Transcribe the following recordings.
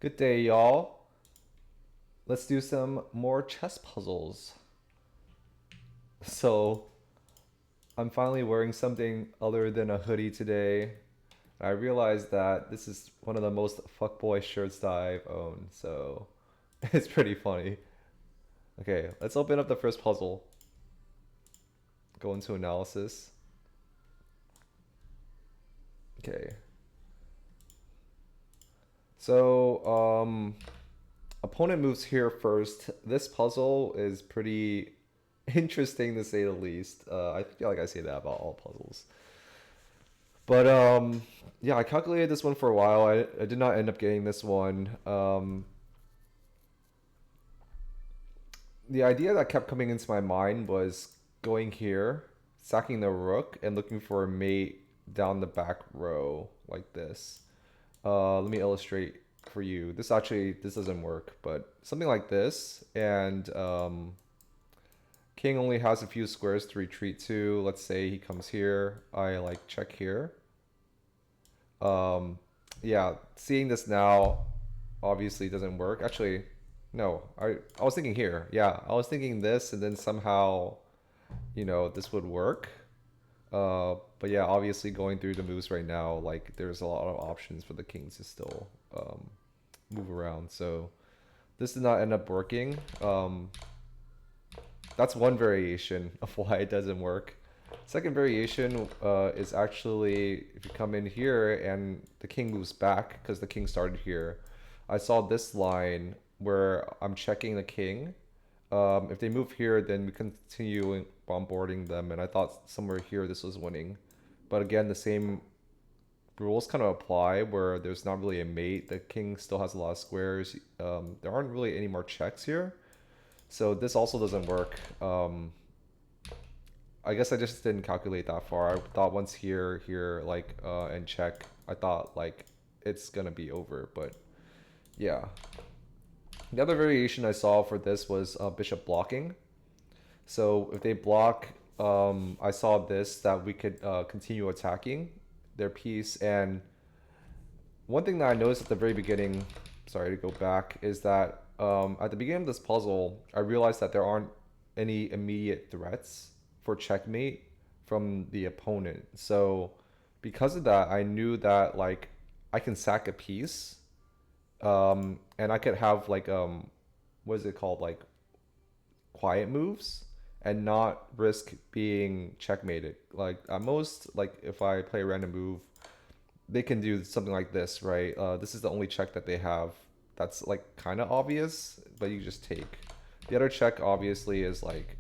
Good day, y'all. Let's do some more chess puzzles. So, I'm finally wearing something other than a hoodie today. I realized that this is one of the most fuckboy shirts that I've owned, so it's pretty funny. Okay, let's open up the first puzzle. Go into analysis. Okay. So, opponent moves here first. This puzzle is pretty interesting to say the least. I feel like I say that about all puzzles. But yeah, I calculated this one for a while. I did not end up getting this one. The idea that kept coming into my mind was going here, sacking the rook, and looking for a mate down the back row like this. Let me illustrate for you. This doesn't work, but something like this, and king only has a few squares to retreat to. Let's say he comes here. I like check here. Um, yeah, seeing this now obviously doesn't work. Actually, no, I was thinking here. Yeah, I was thinking this, and then somehow, this would work. But yeah, obviously going through the moves right now, like there's a lot of options for the kings to still move around. So this did not end up working. That's one variation of why it doesn't work. Second variation is actually if you come in here and the king moves back because the king started here. I saw this line where I'm checking the king. If they move here, then we continue bombarding them, and I thought somewhere here this was winning. But again, the same rules kind of apply where there's not really a mate. The king still has a lot of squares. There aren't really any more checks here. So this also doesn't work. I guess I just didn't calculate that far. I thought once here, like, and check, I thought, like, it's gonna be over, but yeah. The other variation I saw for this was bishop blocking. So if they block, I saw this, that we could continue attacking their piece. And one thing that I noticed at the very beginning, sorry to go back, is that at the beginning of this puzzle, I realized that there aren't any immediate threats for checkmate from the opponent. So because of that, I knew that like I can sack a piece, and I could have like what is it called, like quiet moves, and not risk being checkmated. Like at most, like if I play a random move, they can do something like this, right? This is the only check that they have that's like kind of obvious, but you just take. The other check obviously is like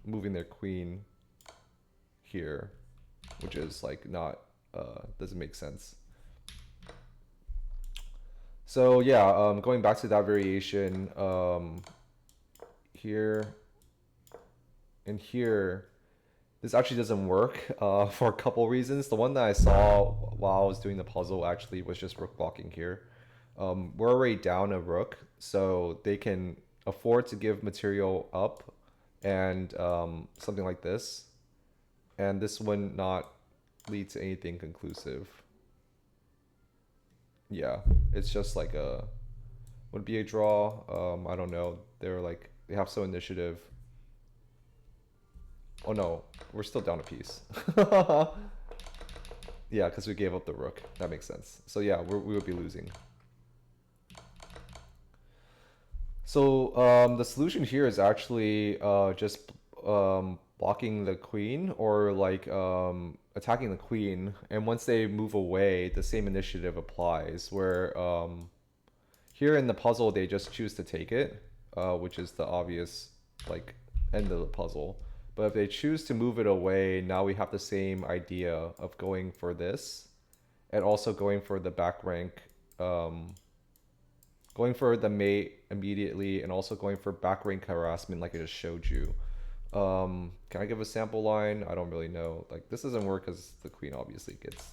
moving their queen here, which is like not doesn't make sense. So yeah, going back to that variation, here and here, this actually doesn't work for a couple reasons. The one that I saw while I was doing the puzzle actually was just rook blocking here. We're already down a rook, so they can afford to give material up and something like this. And this would not lead to anything conclusive. Yeah, it's just like a would be a draw. I don't know. They're like they have some initiative. Oh no, we're still down a piece. Yeah, because we gave up the rook. That makes sense. So yeah, we would be losing. So the solution here is actually just blocking the queen, or like attacking the queen. And once they move away, the same initiative applies. Where here in the puzzle, they just choose to take it, which is the obvious like end of the puzzle. But if they choose to move it away, now we have the same idea of going for this, and also going for the back rank, going for the mate immediately, and also going for back rank harassment like I just showed you. Can I give a sample line? I don't really know. Like this doesn't work because the queen obviously gets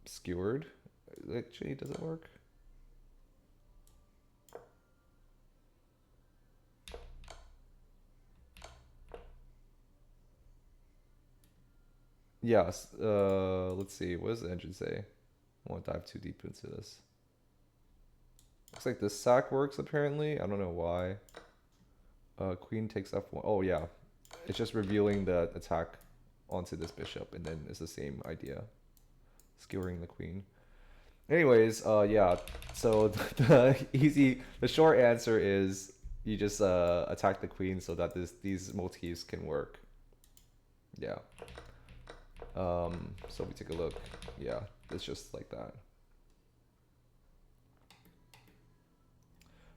skewered. Actually, does it work? Yes. Let's see. What does the engine say? I won't dive too deep into this. Looks like this sack works apparently. I don't know why. Queen takes f1. Oh yeah, it's just revealing the attack onto this bishop, and then it's the same idea, skewering the queen. Anyways, yeah. So the short answer is you just attack the queen so that these motifs can work. Yeah. So we take a look. Yeah, it's just like that.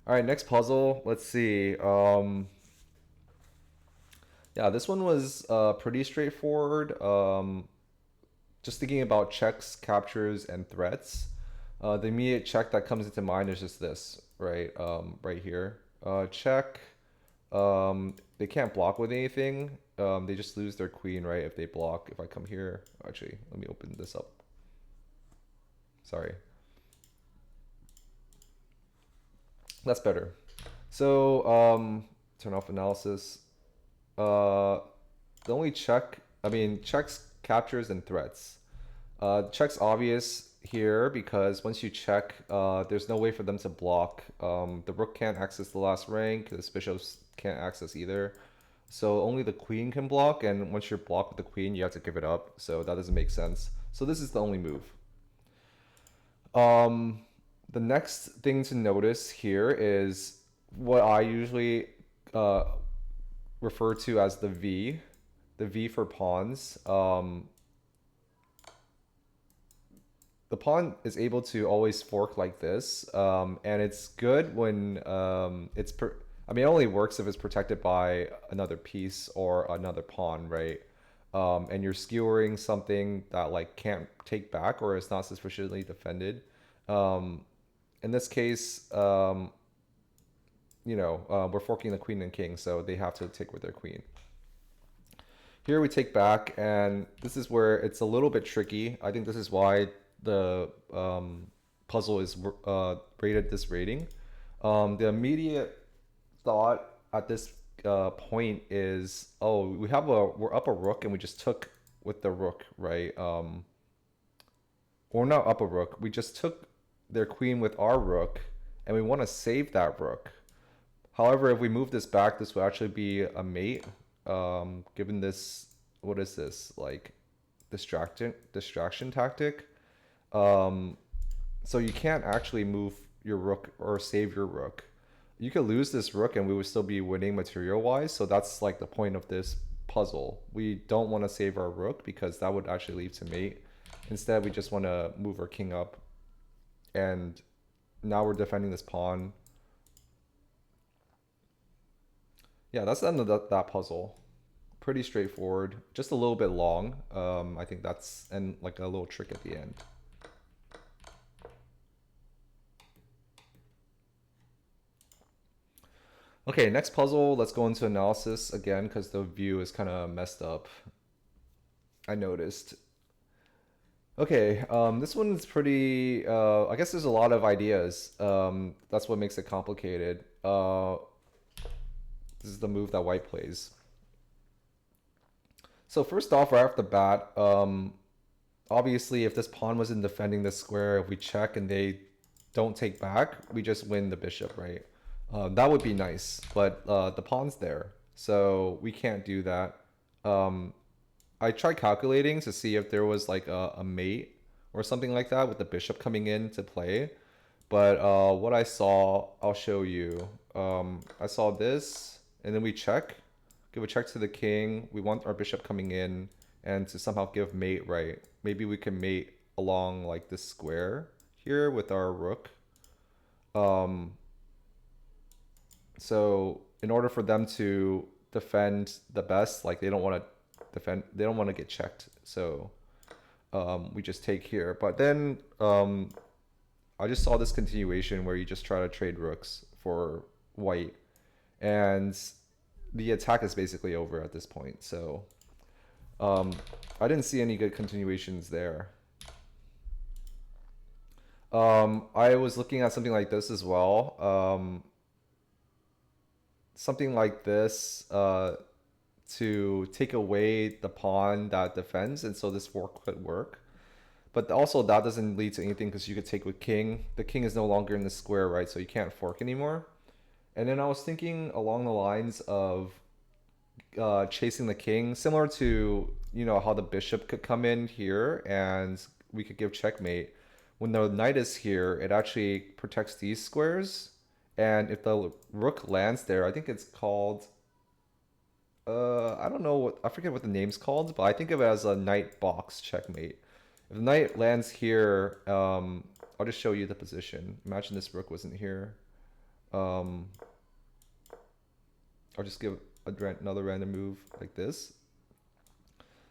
All right, next puzzle. Let's see. Yeah, this one was pretty straightforward. Just thinking about checks, captures, and threats. The immediate check that comes into mind is just this, right? Right here. Check. They can't block with anything. They just lose their queen, right? If they block. If I come here, actually, let me open this up. Sorry. That's better. So, turn off analysis. The only check, I mean, checks, captures, and threats. Check's obvious here because once you check, there's no way for them to block. The rook can't access the last rank, the bishops can't access either. So only the queen can block, and once you're blocked with the queen, you have to give it up. So that doesn't make sense. So this is the only move. The next thing to notice here is what I usually refer to as the V for pawns. The pawn is able to always fork like this, and it's good when I mean, it only works if it's protected by another piece or another pawn, right? And you're skewering something that like can't take back or is not sufficiently defended. In this case, we're forking the queen and king, so they have to take with their queen. Here we take back, and this is where it's a little bit tricky. I think this is why the puzzle is rated this rating. The immediate thought at this point is, oh, we're up a rook and we just took with the rook, right? Or not up a rook. We just took their queen with our rook, and we want to save that rook. However, if we move this back, this will actually be a mate. Given this, what is this, like distraction tactic? So you can't actually move your rook or save your rook. You could lose this rook and we would still be winning material wise. So that's like the point of this puzzle. We don't want to save our rook because that would actually lead to mate. Instead, we just want to move our king up, and now we're defending this pawn. Yeah, that's the end of that puzzle. Pretty straightforward, just a little bit long. I think that's, and like a little trick at the end. Okay, next puzzle, let's go into analysis again because the view is kind of messed up. I noticed. Okay, this one's pretty, I guess there's a lot of ideas. That's what makes it complicated. This is the move that white plays. So first off, right off the bat, obviously if this pawn wasn't defending this square, if we check and they don't take back, we just win the bishop, right? That would be nice, but the pawn's there, so we can't do that. I tried calculating to see if there was like a mate or something like that with the bishop coming in to play, but what I saw, I'll show you. I saw this, and then we check, give a check to the king. We want our bishop coming in and to somehow give mate, right? Maybe we can mate along like this square here with our rook. So in order for them to defend the best, like they don't want to defend, they don't want to get checked. So we just take here. But then I just saw this continuation where you just try to trade rooks for white, and the attack is basically over at this point. So I didn't see any good continuations there. I was looking at something like this as well. Something like this to take away the pawn that defends, and so this fork could work. But also that doesn't lead to anything because you could take with king. The king is no longer in the square, right? So you can't fork anymore. And then I was thinking along the lines of chasing the king, similar to how the bishop could come in here and we could give checkmate. When the knight is here, it actually protects these squares, and if the rook lands there, I think it's called I don't know what I forget what the name's called, but I think of it as a knight box checkmate. If the knight lands here, I'll just show you the position. Imagine this rook wasn't here. Um, I'll just give another random move like this.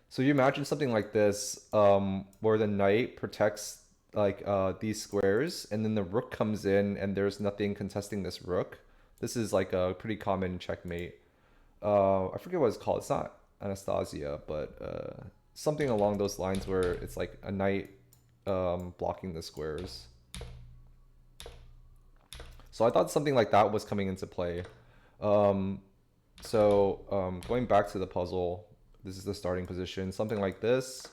So you imagine something like this, where the knight protects like these squares, and then the rook comes in, and there's nothing contesting this rook. This is like a pretty common checkmate. I forget what it's called. It's not Anastasia, but something along those lines where it's like a knight blocking the squares. So I thought something like that was coming into play. Um, going back to the puzzle, this is the starting position. Something like this.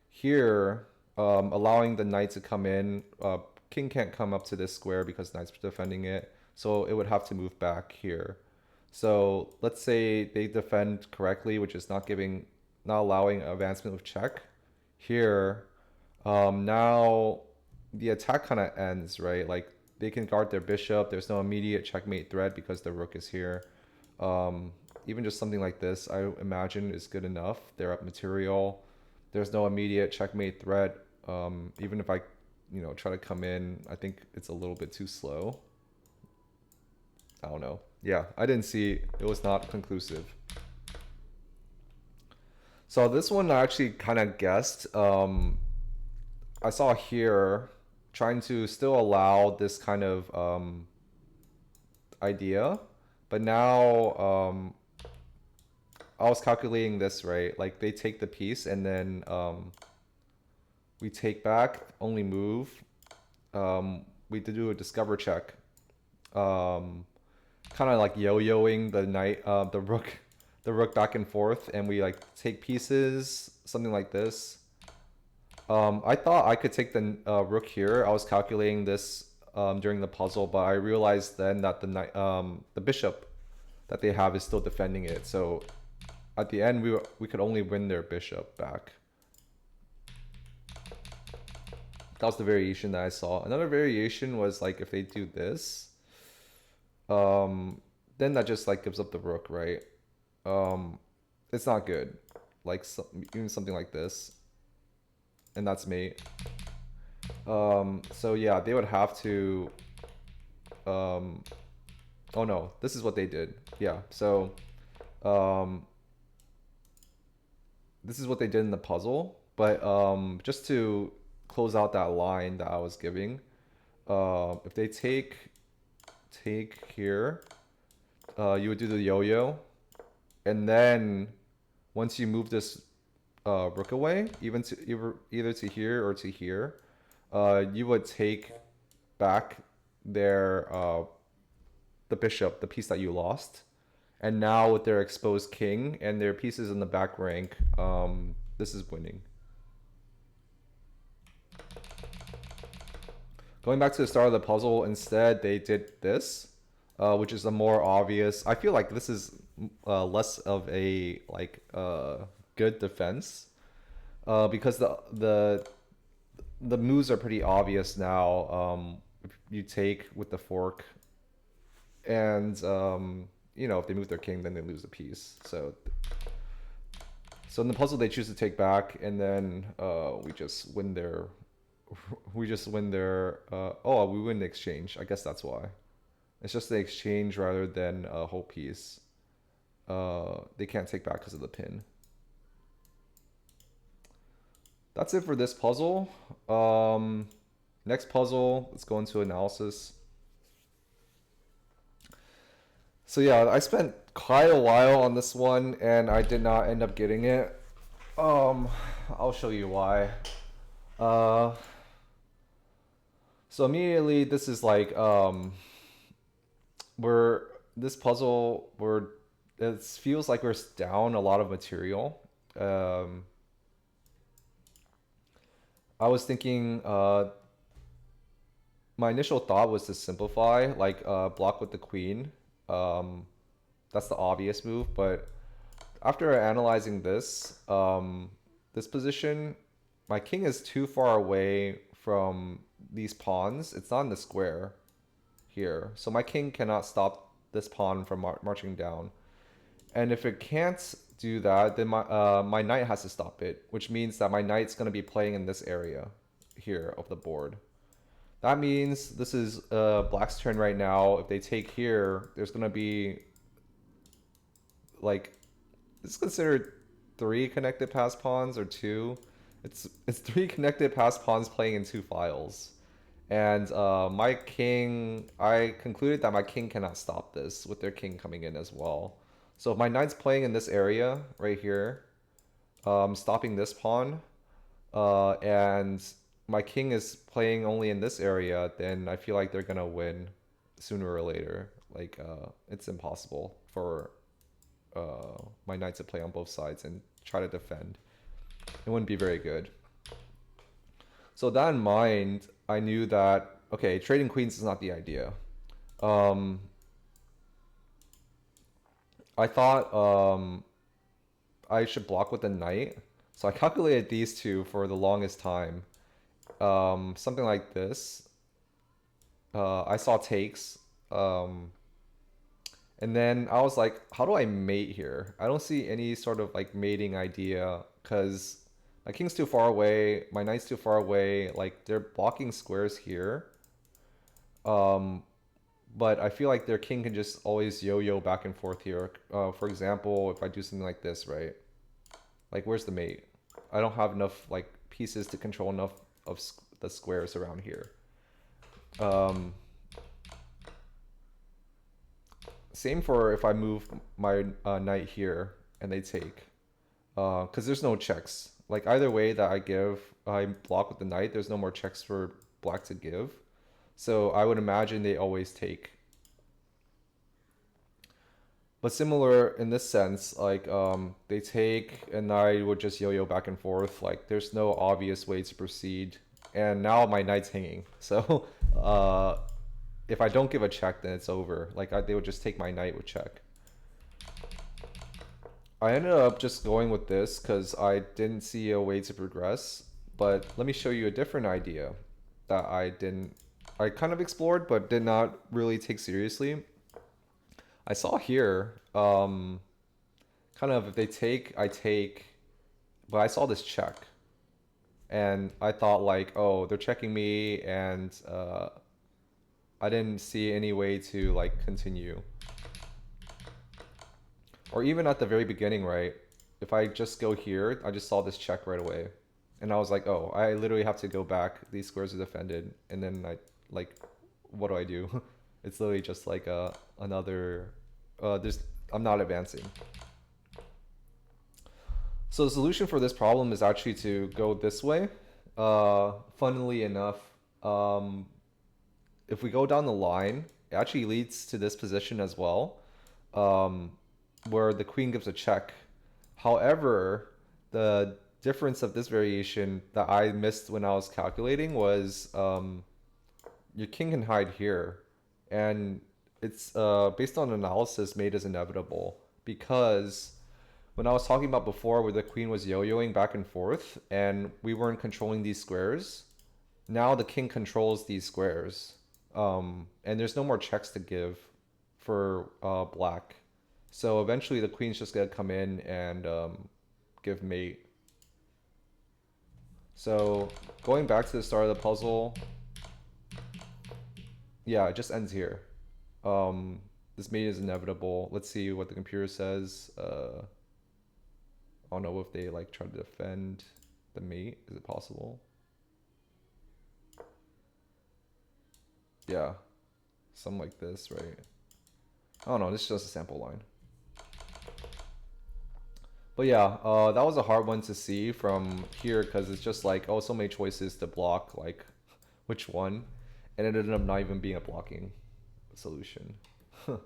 Here, allowing the knight to come in. King can't come up to this square because knight's defending it. So it would have to move back here. So let's say they defend correctly, which is not allowing advancement with check. Here, now the attack kind of ends, right? Like they can guard their bishop. There's no immediate checkmate threat because the rook is here. Even just something like this, I imagine, is good enough. They're up material. There's no immediate checkmate threat. Even if I, try to come in, I think it's a little bit too slow. I don't know. Yeah, I didn't see. It was not conclusive. So this one I actually kind of guessed. I saw here trying to still allow this kind of idea, but now I was calculating this right. Like they take the piece and then we take back, only move. We did do a discover check. Kind of like yo-yoing the knight, the rook back and forth, and we like take pieces, something like this. I thought I could take the rook here. I was calculating this during the puzzle, but I realized then that the bishop that they have is still defending it. So at the end, we could only win their bishop back. That was the variation that I saw. Another variation was like if they do this, then that just like gives up the rook, right? It's not good. Like even something like this, and that's mate. So yeah, they would have to. Oh no, this is what they did. Yeah, so this is what they did in the puzzle. But just to close out that line that I was giving, if they take here, you would do the yo-yo, and then once you move this rook away, even to either to here or to here, you would take back their the bishop, the piece that you lost, and now with their exposed king and their pieces in the back rank, this is winning. Going back to the start of the puzzle, instead they did this, which is a more obvious. I feel like this is less of a good defense, because the moves are pretty obvious now. If you take with the fork, and if they move their king, then they lose the piece. So in the puzzle, they choose to take back, and then we just win their. We win the exchange. I guess that's why. It's just the exchange rather than a whole piece. They can't take back because of the pin. That's it for this puzzle. Next puzzle, let's go into analysis. So yeah, I spent quite a while on this one, and I did not end up getting it. I'll show you why. So immediately, this is like it feels like we're down a lot of material. I was thinking, my initial thought was to simplify, like block with the queen. Um, that's the obvious move, but after analyzing this, this position, my king is too far away from these pawns. It's not in the square here, so my king cannot stop this pawn from marching down. And if it can't do that, then my knight has to stop it, which means that my knight's going to be playing in this area here of the board. That means this is black's turn right now. If they take here, there's going to be like, this is considered 3 connected pass pawns or 2. It's 3 connected pass pawns playing in 2 files. And my king, I concluded that my king cannot stop this with their king coming in as well. So if my knight's playing in this area right here, stopping this pawn, and my king is playing only in this area, then I feel like they're gonna win sooner or later. Like it's impossible for my knight to play on both sides and try to defend. It wouldn't be very good. So that in mind, I knew that, okay, trading queens is not the idea. I thought I should block with the knight. So I calculated these two for the longest time. Something like this. I saw takes. And then I was like, how do I mate here? I don't see any sort of like mating idea because my king's too far away, my knight's too far away. Like they're blocking squares here. But I feel like their king can just always yo-yo back and forth here. For example, if I do something like this, right? Like where's the mate? I don't have enough like pieces to control enough of the squares around here. Same for if I move my knight here and they take. Because there's no checks. Like either way that I block with the knight, there's no more checks for black to give. So I would imagine they always take. But similar in this sense, like they take and I would just yo-yo back and forth. Like there's no obvious way to proceed. And now my knight's hanging. So if I don't give a check, then it's over. Like they would just take my knight with check. I ended up just going with this because I didn't see a way to progress. But let me show you a different idea that I kind of explored but did not really take seriously. I saw here, kind of if they take, I take, but I saw this check. And I thought like, oh, they're checking me and I didn't see any way to like continue. Or even at the very beginning, right? If I just go here, I just saw this check right away. And I was like, oh, I literally have to go back. These squares are defended. And then I, like, what do I do? It's literally just like another, I'm not advancing. So the solution for this problem is actually to go this way. Funnily enough, if we go down the line, it actually leads to this position as well. Where the queen gives a check. However, the difference of this variation that I missed when I was calculating was your king can hide here. And it's based on analysis made as inevitable because when I was talking about before where the queen was yo-yoing back and forth and we weren't controlling these squares, now the king controls these squares. And there's no more checks to give for black. So eventually the queen's just gonna come in and give mate. So going back to the start of the puzzle, yeah, it just ends here. This mate is inevitable. Let's see what the computer says. I don't know if they like try to defend the mate. Is it possible? Yeah, something like this, right? I don't know. This is just a sample line. But yeah, that was a hard one to see from here because it's just like, oh, so many choices to block, like which one? And it ended up not even being a blocking solution. All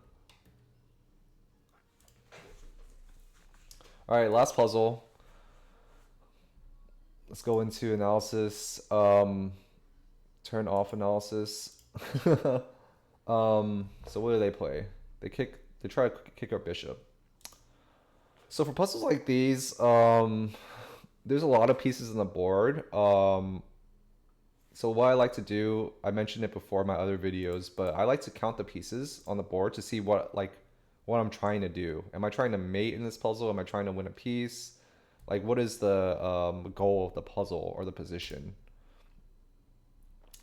right, last puzzle. Let's go into analysis. Turn off analysis. So what do they play? They try to kick our bishop. So for puzzles like these, there's a lot of pieces on the board. So what I like to do, I mentioned it before in my other videos, but I like to count the pieces on the board to see what I'm trying to do. Am I trying to mate in this puzzle? Am I trying to win a piece? Like, what is the goal of the puzzle or the position?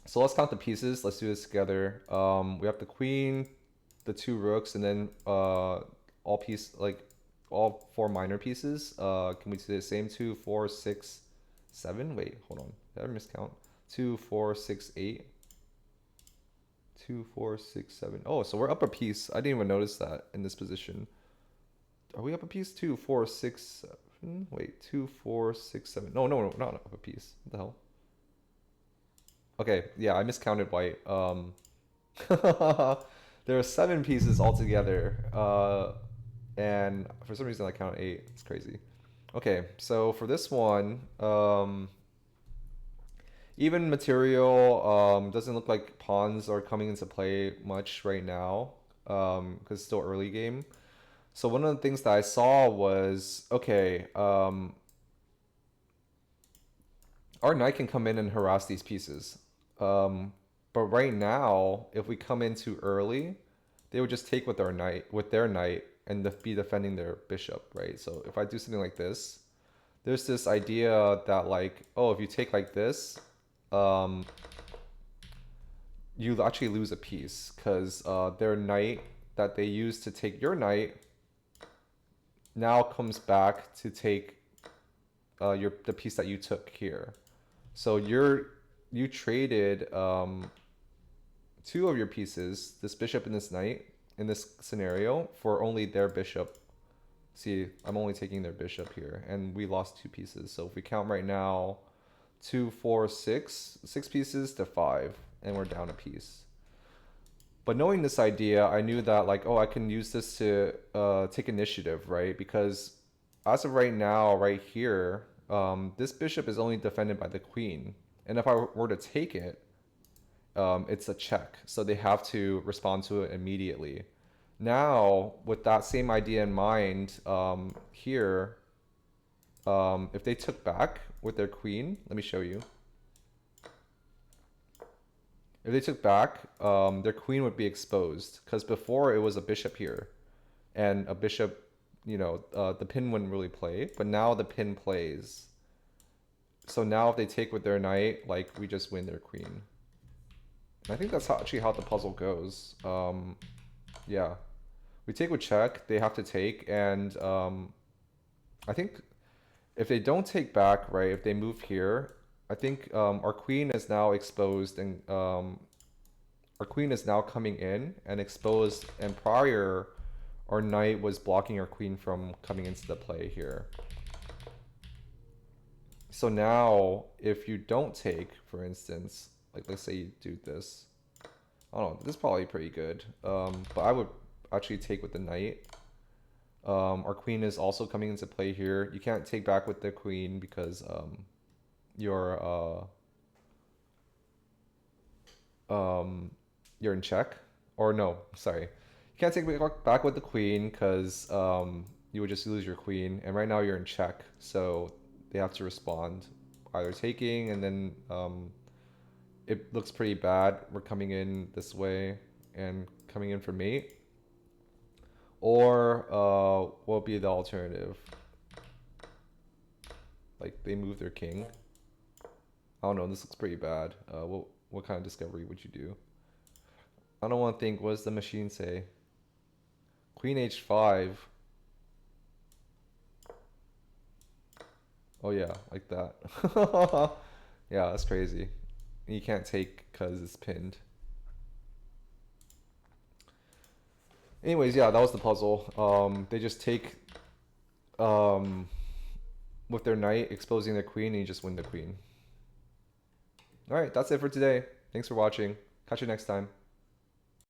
So let's count the pieces. Let's do this together. We have the queen, the two rooks, and then all four minor pieces. Can we do the same? 2, 4, 6, 7? Wait, hold on. Did I miscount? 2, 4, 6, 8. 2, 4, 6, 7. Oh, so we're up a piece. I didn't even notice that in this position. Are we up a piece? 2, 4, 6, 7. Wait, 2, 4, 6, 7. No, not up a piece. What the hell? Okay, yeah, I miscounted white. There are 7 pieces altogether. And for some reason I count 8. It's crazy. Okay, so for this one, even material doesn't look like pawns are coming into play much right now, because it's still early game. So one of the things that I saw was, okay, our knight can come in and harass these pieces. But right now, if we come in too early, they would just take with their knight and be defending their bishop, right? So if I do something like this, there's this idea that like, oh, if you take like this, you actually lose a piece because their knight that they use to take your knight now comes back to take the piece that you took here. So you traded 2 of your pieces, this bishop and this knight, in this scenario for only their bishop. See, I'm only taking their bishop here, and we lost 2 pieces. So if we count right now, 2, 4, 6 pieces to 5, and we're down a piece. But knowing this idea, I knew that like, oh, I can use this to take initiative, right? Because as of right now, right here, this bishop is only defended by the queen. And if I were to take it, it's a check. So they have to respond to it immediately. Now, with that same idea in mind, here, if they took back with their queen, let me show you. If they took back, their queen would be exposed because before it was a bishop here, and a bishop, you know, the pin wouldn't really play, but now the pin plays. So now if they take with their knight, like we just win their queen. And I think that's actually how the puzzle goes. Yeah, we take with check, they have to take, and I think if they don't take back, right, if they move here, I think our queen is now exposed, and our queen is now coming in and exposed, and prior our knight was blocking our queen from coming into the play here. So now if you don't take, for instance, like let's say you do this, I don't know, this is probably pretty good, but I would actually take with the knight. Our queen is also coming into play here. You can't take back with the queen because you're in check. Or no, sorry, you can't take back with the queen because you would just lose your queen, and right now you're in check, so they have to respond either taking, and then it looks pretty bad. We're coming in this way and coming in for mate. Or what would be the alternative? Like they move their king. I don't know, this looks pretty bad. What kind of discovery would you do? I don't want to think. What does the machine say? Queen h5. Oh yeah, like that. Yeah, that's crazy. You can't take because it's pinned. Anyways, yeah, that was the puzzle. They just take with their knight, exposing their queen, and you just win the queen. Alright, that's it for today. Thanks for watching. Catch you next time.